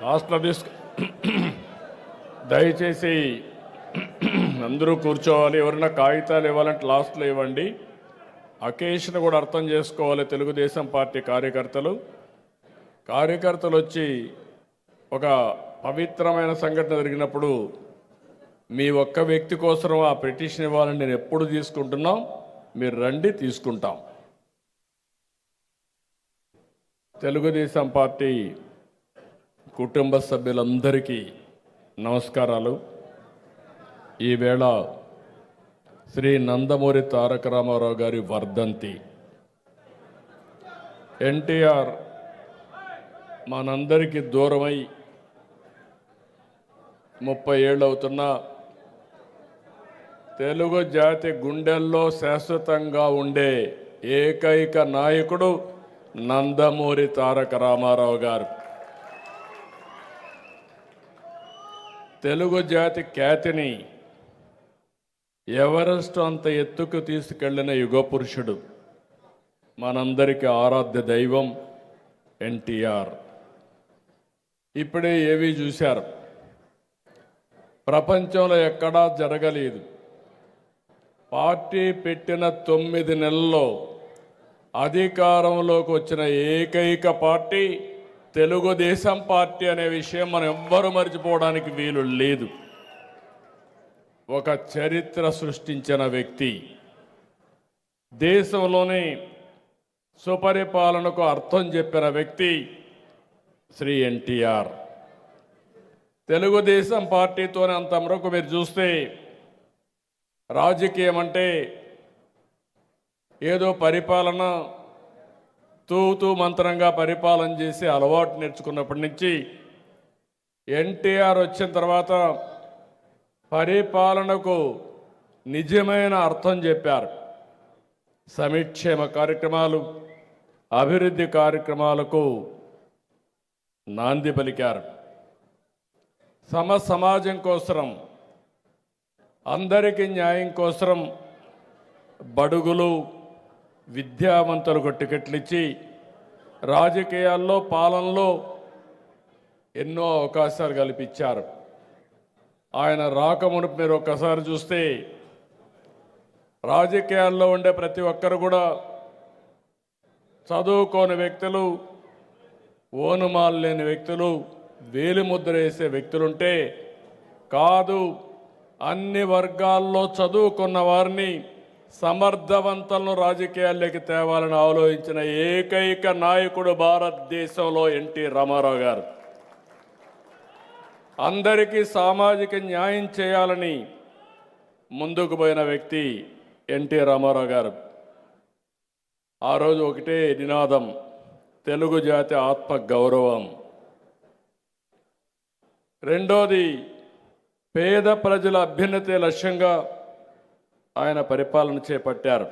లాస్ట్లో తీసుకు దయచేసి అందరూ కూర్చోవాలి. ఎవరైనా కాగితాలు ఇవ్వాలంటే లాస్ట్లో ఇవ్వండి. అకేషన్ కూడా అర్థం చేసుకోవాలి. తెలుగుదేశం పార్టీ కార్యకర్తలు వచ్చి ఒక పవిత్రమైన సంఘటన జరిగినప్పుడు మీ ఒక్క వ్యక్తి కోసం ఆ పిటిషన్ ఇవ్వాలని నేను ఎప్పుడు తీసుకుంటున్నాం. మీరు రండి, తీసుకుంటాం. తెలుగుదేశం పార్టీ కుటుంబ సభ్యులందరికీ నమస్కారాలు. ఈవేళ శ్రీ నందమూరి తారక రామారావు గారి వర్ధంతి. ఎన్టీఆర్ మనందరికీ దూరమై 30 ఏళ్ళు అవుతున్నా తెలుగు జాతి గుండెల్లో శాశ్వతంగా ఉండే ఏకైక నాయకుడు నందమూరి తారక రామారావు గారు. తెలుగు జాతి ఖ్యాతిని ఎవరెస్ట్ అంత ఎత్తుకు తీసుకెళ్లిన యుగ పురుషుడు, మనందరికీ ఆరాధ్య దైవం ఎన్టీఆర్. ఇప్పుడే ఏవి చూశారు, ప్రపంచంలో ఎక్కడా జరగలేదు. పార్టీ పెట్టిన 9 నెలల్లో అధికారంలోకి వచ్చిన ఏకైక పార్టీ తెలుగుదేశం పార్టీ అనే విషయం మనం ఎవ్వరూ మర్చిపోవడానికి వీలు లేదు. ఒక చరిత్ర సృష్టించిన వ్యక్తి, దేశంలోనే సుపరిపాలనకు అర్థం చెప్పిన వ్యక్తి శ్రీ ఎన్టీఆర్. తెలుగుదేశం పార్టీతోనే అంతవరకు మీరు చూస్తే రాజకీయం అంటే ఏదో పరిపాలన తూతూ మంత్రంగా పరిపాలన చేసి అలవాటు నేర్చుకున్నప్పటి నుంచి ఎన్టీఆర్ వచ్చిన తర్వాత పరిపాలనకు నిజమైన అర్థం చెప్పారు. సంక్షేమ కార్యక్రమాలు, అభివృద్ధి కార్యక్రమాలకు నాంది పలికారు. సమాజం కోసం, అందరికీ న్యాయం కోసం బడుగులు, విద్యావంతులకు టికెట్లు ఇచ్చి రాజకీయాల్లో, పాలనలో ఎన్నో అవకాశాలు కల్పించారు. ఆయన రాకమునుపు మీరు ఒక్కసారి చూస్తే రాజకీయాల్లో ఉండే ప్రతి ఒక్కరు కూడా చదువుకోని వ్యక్తులు, ఓనుమాలు లేని వ్యక్తులు, వేలిముద్ర వేసే వ్యక్తులుంటే కాదు, అన్ని వర్గాల్లో చదువుకున్న వారిని సమర్థవంతులను రాజకీయాల్లోకి తేవాలని ఆలోచించిన ఏకైక నాయకుడు భారతదేశంలో ఎన్టీ రామారావు గారు. అందరికీ సామాజిక న్యాయం చేయాలని ముందుకు పోయిన వ్యక్తి ఎన్టీ రామారావు గారు. ఆ రోజు ఒకటే నినాదం, తెలుగు జాతి ఆత్మ గౌరవం. రెండోది, పేద ప్రజల అభ్యున్నతి లక్ష్యంగా ఆయన పరిపాలన చేపట్టారు.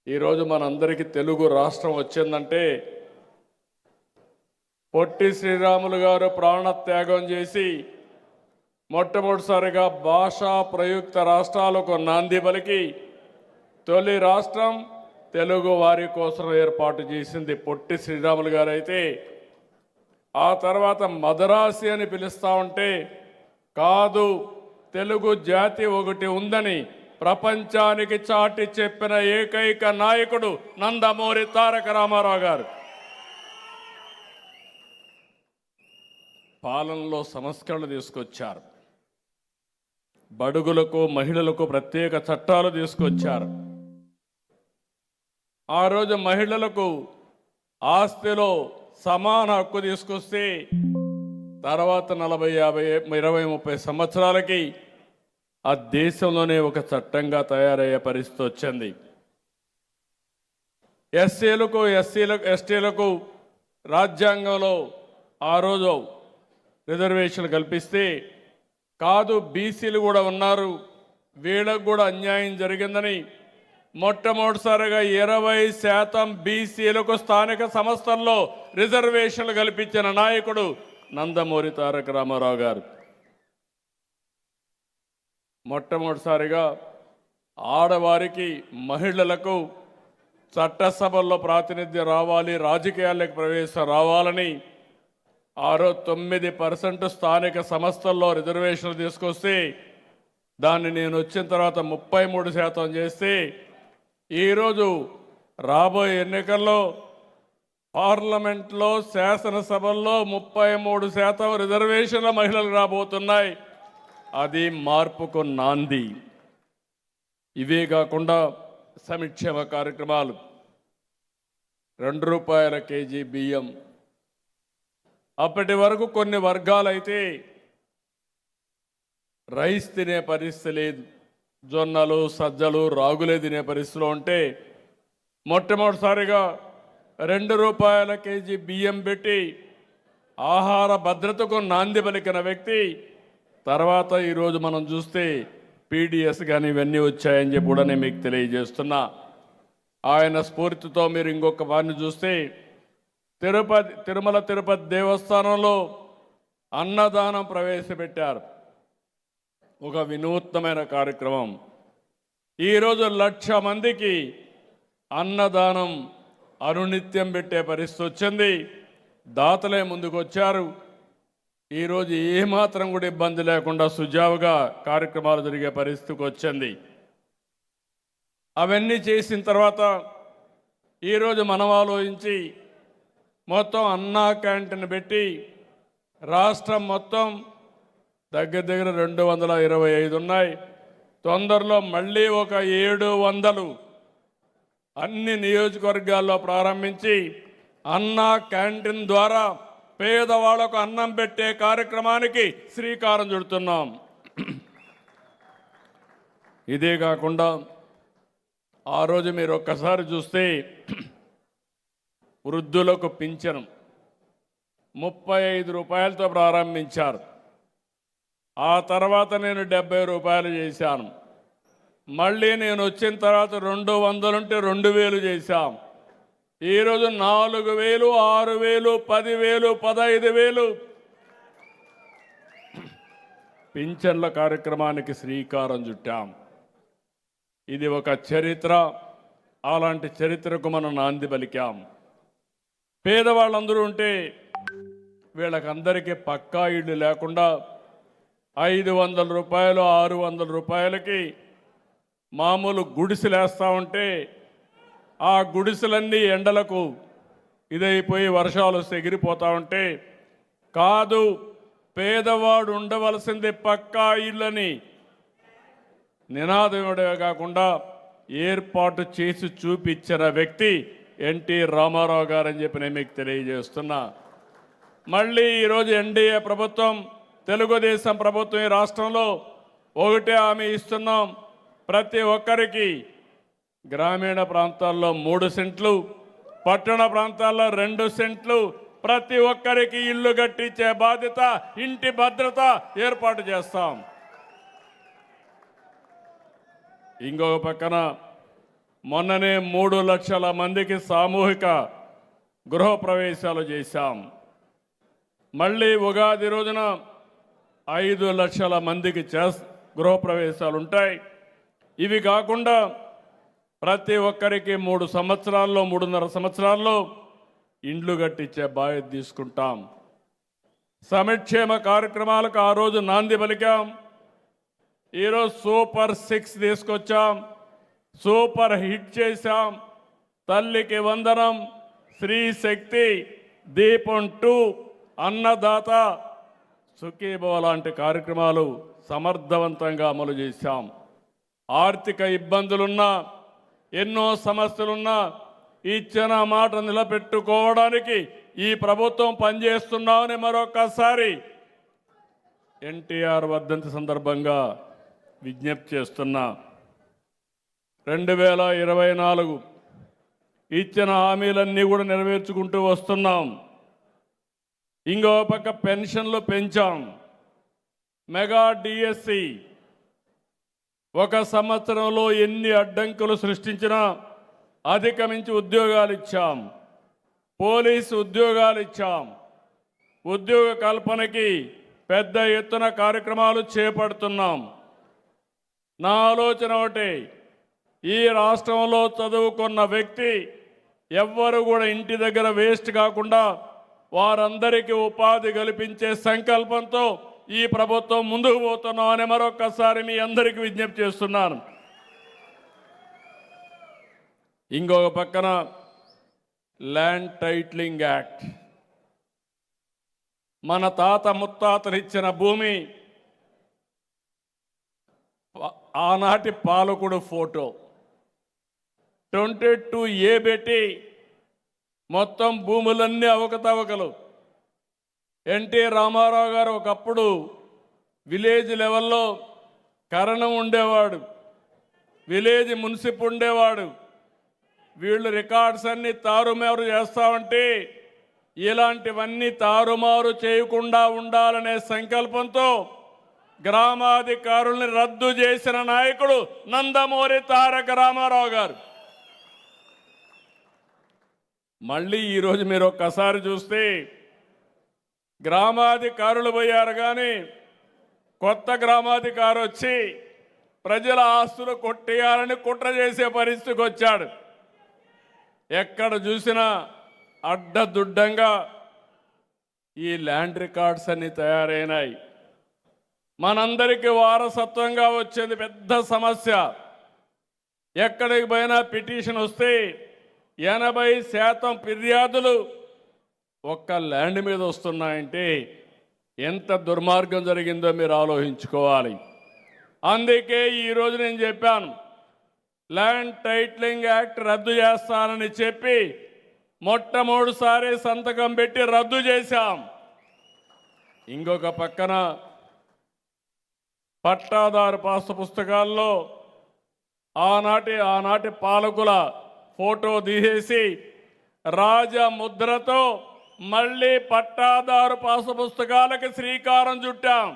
ఈరోజు మనందరికీ తెలుగు రాష్ట్రం వచ్చిందంటే పొట్టి శ్రీరాములు గారు ప్రాణత్యాగం చేసి మొట్టమొదటిసారిగా భాషా ప్రయుక్త రాష్ట్రాలకు నాంది పలికి తొలి రాష్ట్రం తెలుగు వారి కోసం ఏర్పాటు చేసింది పొట్టి శ్రీరాములు గారు అయితే, ఆ తర్వాత మదరాసి అని పిలుస్తూ ఉంటే కాదు, తెలుగు జాతి ఒకటి ఉందని ప్రపంచానికి చాటి చెప్పిన ఏకైక నాయకుడు నందమూరి తారక రామారావు గారు. పాలనలో సంస్కరణలు తీసుకొచ్చారు. బడుగులకు, మహిళలకు ప్రత్యేక చట్టాలు తీసుకొచ్చారు. ఆ రోజు మహిళలకు ఆస్తిలో సమాన హక్కు తీసుకొస్తే తర్వాత 40, 50, 20, 30 సంవత్సరాలకి ఆ దేశంలోనే ఒక చట్టంగా తయారయ్యే పరిస్థితి వచ్చింది. ఎస్సీలకు, ఎస్టీలకు రాజ్యాంగంలో ఆ రోజు రిజర్వేషన్లు కల్పిస్తే కాదు, బీసీలు కూడా ఉన్నారు, వీళ్ళకు కూడా అన్యాయం జరిగిందని మొట్టమొదటిసారిగా 20% బీసీలకు స్థానిక సంస్థల్లో రిజర్వేషన్లు కల్పించిన నాయకుడు నందమూరి తారక రామారావు గారు. మొట్టమొదటిసారిగా ఆడవారికి, మహిళలకు చట్టసభల్లో ప్రాతినిధ్యం రావాలి, రాజకీయాలకు ప్రవేశం రావాలని ఆ రోజు 9% స్థానిక సంస్థల్లో రిజర్వేషన్లు తీసుకొస్తే దాన్ని నేను వచ్చిన తర్వాత 33% చేస్తే ఈరోజు రాబోయే ఎన్నికల్లో పార్లమెంట్లో శాసనసభల్లో 33% రిజర్వేషన్ల మహిళలు రాబోతున్నాయి. అది మార్పుకు నాంది. ఇవే కాకుండా సంక్షేమ కార్యక్రమాలు, ₹2 కేజీ బియ్యం. అప్పటి వరకు కొన్ని వర్గాలైతే రైస్ తినే పరిస్థితి లేదు, జొన్నలు సజ్జలు రాగులే తినే పరిస్థితిలో ఉంటే మొట్టమొదటిసారిగా ₹2 కేజీ బియ్యం పెట్టి ఆహార భద్రతకు నాంది పలికిన వ్యక్తి. తర్వాత ఈరోజు మనం చూస్తే పీడిఎస్ కానీ ఇవన్నీ వచ్చాయని చెప్పి కూడా నేను మీకు తెలియజేస్తున్నా. ఆయన స్ఫూర్తితో మీరు ఇంకొక వారిని చూస్తే తిరుమల తిరుపతి దేవస్థానంలో అన్నదానం ప్రవేశపెట్టారు. ఒక వినూత్నమైన కార్యక్రమం. ఈరోజు 1,00,000 మందికి అన్నదానం అనునిత్యం పెట్టే పరిస్థితి వచ్చింది. దాతలే ముందుకు వచ్చారు. ఈరోజు ఏమాత్రం కూడా ఇబ్బంది లేకుండా సుజావుగా కార్యక్రమాలు జరిగే పరిస్థితికి వచ్చింది. అవన్నీ చేసిన తర్వాత ఈరోజు మనం ఆలోచించి మొత్తం అన్నా క్యాంటీన్ పెట్టి రాష్ట్రం మొత్తం దగ్గర 225 ఉన్నాయి. తొందరలో మళ్ళీ ఒక 700 అన్ని నియోజకవర్గాల్లో ప్రారంభించి అన్నా క్యాంటీన్ ద్వారా పేదవాళ్లకు అన్నం పెట్టే కార్యక్రమానికి శ్రీకారం చుడుతున్నాం. ఇదే కాకుండా ఆ రోజు మీరు ఒక్కసారి చూస్తే వృద్ధులకు పింఛను ₹35తో ప్రారంభించారు. ఆ తర్వాత నేను ₹70 చేశాను. మళ్ళీ నేను వచ్చిన తర్వాత 200 ఉంటే 2000 చేశాం. ఈరోజు 4000, 6000, 10,000, 15,000 పింఛన్ల కార్యక్రమానికి శ్రీకారం చుట్టాం. ఇది ఒక చరిత్ర. అలాంటి చరిత్రకు మనం నాంది పలికాం. పేదవాళ్ళందరూ ఉంటే వీళ్ళకందరికీ పక్కా ఇళ్ళు లేకుండా ₹500, ₹600 మామూలు గుడిసెలేస్తూ ఉంటే ఆ గుడిసెలన్నీ ఎండలకు ఇదైపోయి వర్షాలు వస్తే ఎగిరిపోతూ ఉంటే కాదు, పేదవాడు ఉండవలసింది పక్కా ఇళ్ళని నినాదమే కాకుండా ఏర్పాటు చేసి చూపించిన వ్యక్తి ఎన్టీ రామారావు గారని చెప్పి నేను మీకు తెలియజేస్తున్నా. మళ్ళీ ఈరోజు ఎన్డీఏ ప్రభుత్వం, తెలుగుదేశం ప్రభుత్వం ఈ రాష్ట్రంలో ఒకటే హామీ ఇస్తున్నాం. ప్రతి ఒక్కరికి గ్రామీణ ప్రాంతాల్లో 3 సెంట్లు, పట్టణ ప్రాంతాల్లో 2 సెంట్లు, ప్రతి ఒక్కరికి ఇల్లు కట్టించే బాధ్యత, ఇంటి భద్రత ఏర్పాటు చేస్తాం. ఇంకొక పక్కన మొన్ననే 3 లక్షల మందికి సామూహిక గృహప్రవేశాలు చేశాం. మళ్ళీ ఉగాది రోజున 5 లక్షల మందికి గృహప్రవేశాలు ఉంటాయి. ఇవి కాకుండా ప్రతి ఒక్కరికి 3 సంవత్సరాల్లో, 3.5 సంవత్సరాల్లో ఇండ్లు కట్టించే బాధ్యత తీసుకుంటాం. సంక్షేమ కార్యక్రమాలకు ఆ రోజు నాంది పలికాం. ఈరోజు సూపర్ 6 తీసుకొచ్చాం, సూపర్ హిట్ చేశాం. తల్లికి వందనం, స్త్రీ శక్తి, దీపం 2, అన్నదాత, సుఖీభవ లాంటి కార్యక్రమాలు సమర్థవంతంగా అమలు చేశాం. ఆర్థిక ఇబ్బందులున్నా, ఎన్నో సమస్యలున్నా ఇచ్చిన మాట నిలబెట్టుకోవడానికి ఈ ప్రభుత్వం పనిచేస్తున్నామని మరొకసారి ఎన్టీఆర్ వర్ధంతి సందర్భంగా విజ్ఞప్తి చేస్తున్నా. 2024 ఇచ్చిన హామీలన్నీ కూడా నెరవేర్చుకుంటూ వస్తున్నాం. ఇంకో పక్క పెన్షన్లు పెంచాం. మెగా డిఎస్సి 1 సంవత్సరంలో ఎన్ని అడ్డంకులు సృష్టించినా అధిగమించి ఉద్యోగాలు ఇచ్చాం. పోలీసు ఉద్యోగాలు ఇచ్చాం. ఉద్యోగ కల్పనకి పెద్ద ఎత్తున కార్యక్రమాలు చేపడుతున్నాం. నా ఆలోచన ఒకటి, ఈ రాష్ట్రంలో చదువుకున్న వ్యక్తి ఎవ్వరు కూడా ఇంటి దగ్గర వేస్ట్ కాకుండా వారందరికీ ఉపాధి కల్పించే సంకల్పంతో ఈ ప్రభుత్వం ముందుకు పోతున్నాం అని మరొక్కసారి మీ అందరికీ విజ్ఞప్తి చేస్తున్నాను. ఇంకొక పక్కన ల్యాండ్ టైటిలింగ్ యాక్ట్, మన తాత ముత్తాతలు ఇచ్చిన భూమి, ఆనాటి పాలకుడు ఫోటో 22A పెట్టి మొత్తం భూములన్నీ అవకతవకలు. ఎన్టీ రామారావు గారు ఒకప్పుడు విలేజ్ లెవెల్లో కరణం ఉండేవాడు, విలేజ్ మున్సిప్ ఉండేవాడు. వీళ్ళు రికార్డ్స్ అన్ని తారుమారు చేస్తామంటే ఇలాంటివన్నీ తారుమారు చేయకుండా ఉండాలనే సంకల్పంతో గ్రామాధికారుల్ని రద్దు చేసిన నాయకుడు నందమూరి తారక రామారావు గారు. మళ్ళీ ఈరోజు మీరు ఒక్కసారి చూస్తే గ్రామాధికారులు పోయారు, కానీ కొత్త గ్రామాధికారి వచ్చి ప్రజల ఆస్తులు కొట్టేయాలని కుట్ర చేసే పరిస్థితికి వచ్చాడు. ఎక్కడ చూసినా అడ్డదుడ్డంగా ఈ ల్యాండ్ రికార్డ్స్ అన్ని తయారైనాయి. మనందరికీ వారసత్వంగా వచ్చేది పెద్ద సమస్య. ఎక్కడికి పోయినా పిటిషన్ వస్తే 80% ఫిర్యాదులు ఒక్క ల్యాండ్ మీద వస్తున్నాయంటే ఎంత దుర్మార్గం జరిగిందో మీరు ఆలోచించుకోవాలి. అందుకే ఈరోజు నేను చెప్పాను, ల్యాండ్ టైటిలింగ్ యాక్ట్ రద్దు చేస్తానని చెప్పి మొట్టమొదటిసారి సంతకం పెట్టి రద్దు చేశాం. ఇంకొక పక్కన పట్టాదారు పాసు పుస్తకాల్లో ఆనాటి పాలకుల ఫోటో తీసేసి రాజముద్రతో మళ్ళీ పట్టాదారు పాసు పుస్తకాలకు శ్రీకారం చుట్టాం.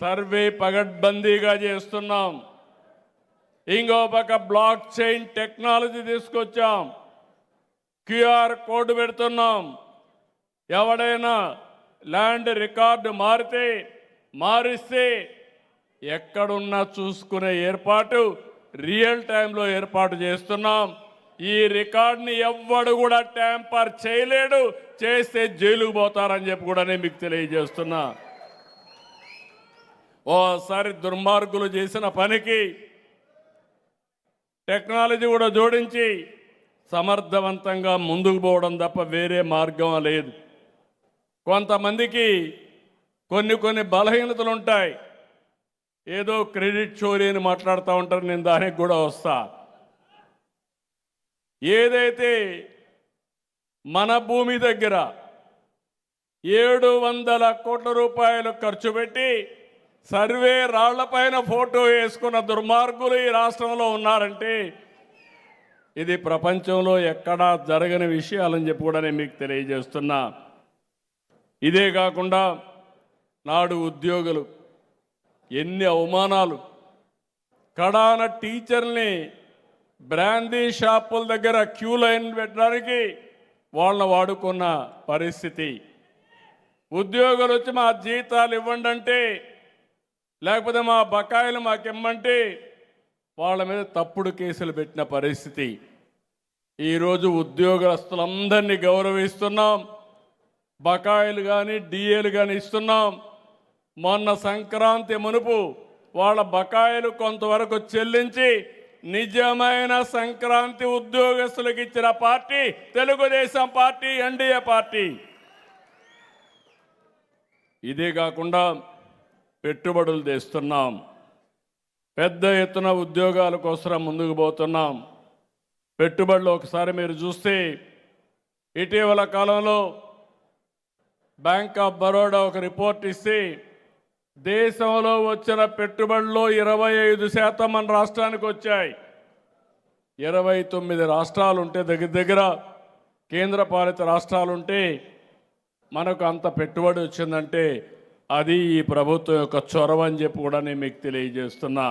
సర్వే పగడ్బందీగా చేస్తున్నాం. ఇంకో పక్క బ్లాక్ చైన్ టెక్నాలజీ తీసుకొచ్చాం. QR కోడ్ పెడుతున్నాం. ఎవడైనా ల్యాండ్ రికార్డు మారిస్తే ఎక్కడున్నా చూసుకునే ఏర్పాటు రియల్ టైంలో ఏర్పాటు చేస్తున్నాం. ఈ రికార్డుని ఎవ్వడు కూడా ట్యాంపర్ చేయలేడు, చేస్తే జైలుకు పోతారని చెప్పి కూడా నేను మీకు తెలియజేస్తున్నా. ఓసారి దుర్మార్గులు చేసిన పనికి టెక్నాలజీ కూడా జోడించి సమర్థవంతంగా ముందుకు పోవడం తప్ప వేరే మార్గం లేదు. కొంతమందికి కొన్ని బలహీనతలు ఉంటాయి. ఏదో క్రెడిట్ చోరీ అని మాట్లాడుతూ ఉంటారు, నేను దానికి కూడా వస్తా. ఏదైతే మన భూమి దగ్గర 700 కోట్ల రూపాయలు ఖర్చు పెట్టి సర్వే రాళ్లపైన ఫోటో వేసుకున్న దుర్మార్గులు ఈ రాష్ట్రంలో ఉన్నారంటే ఇది ప్రపంచంలో ఎక్కడా జరగని విషయాలని చెప్పి కూడా నేను మీకు తెలియజేస్తున్నా. ఇదే కాకుండా నాడు ఉద్యోగులు ఎన్ని అవమానాలు, కడాన టీచర్ని బ్రాందీ షాపుల దగ్గర క్యూ లైన్ పెట్టడానికి వాళ్ళని వాడుకున్న పరిస్థితి. ఉద్యోగులు వచ్చి మా జీతాలు ఇవ్వండి అంటే, లేకపోతే మా బకాయిలు మాకిమ్మంటే వాళ్ళ మీద తప్పుడు కేసులు పెట్టిన పరిస్థితి. ఈరోజు ఉద్యోగస్తులందరినీ గౌరవిస్తున్నాం. బకాయిలు కానీ డిఏలు కానీ ఇస్తున్నాం. మొన్న సంక్రాంతి మునుపు వాళ్ళ బకాయిలు కొంతవరకు చెల్లించి నిజమైన సంక్రాంతి ఉద్యోగస్తులకు ఇచ్చిన party Telugu Desam party, NDA party. ఇదే కాకుండా పెట్టుబడులు తెస్తున్నాం. పెద్ద ఎత్తున ఉద్యోగాల కోసం ముందుకు పోతున్నాం. పెట్టుబడులు ఒకసారి మీరు చూస్తే ఇటీవల కాలంలో బ్యాంక్ ఆఫ్ బరోడా ఒక రిపోర్ట్ ఇస్తే దేశంలో వచ్చిన పెట్టుబడుల్లో 25% మన రాష్ట్రానికి వచ్చాయి. 29 రాష్ట్రాలు ఉంటే దగ్గర కేంద్రపాలిత రాష్ట్రాలుంటే మనకు అంత పెట్టుబడి వచ్చిందంటే అది ఈ ప్రభుత్వం యొక్క చొరవ అని చెప్పి కూడా నేను మీకు తెలియజేస్తున్నా.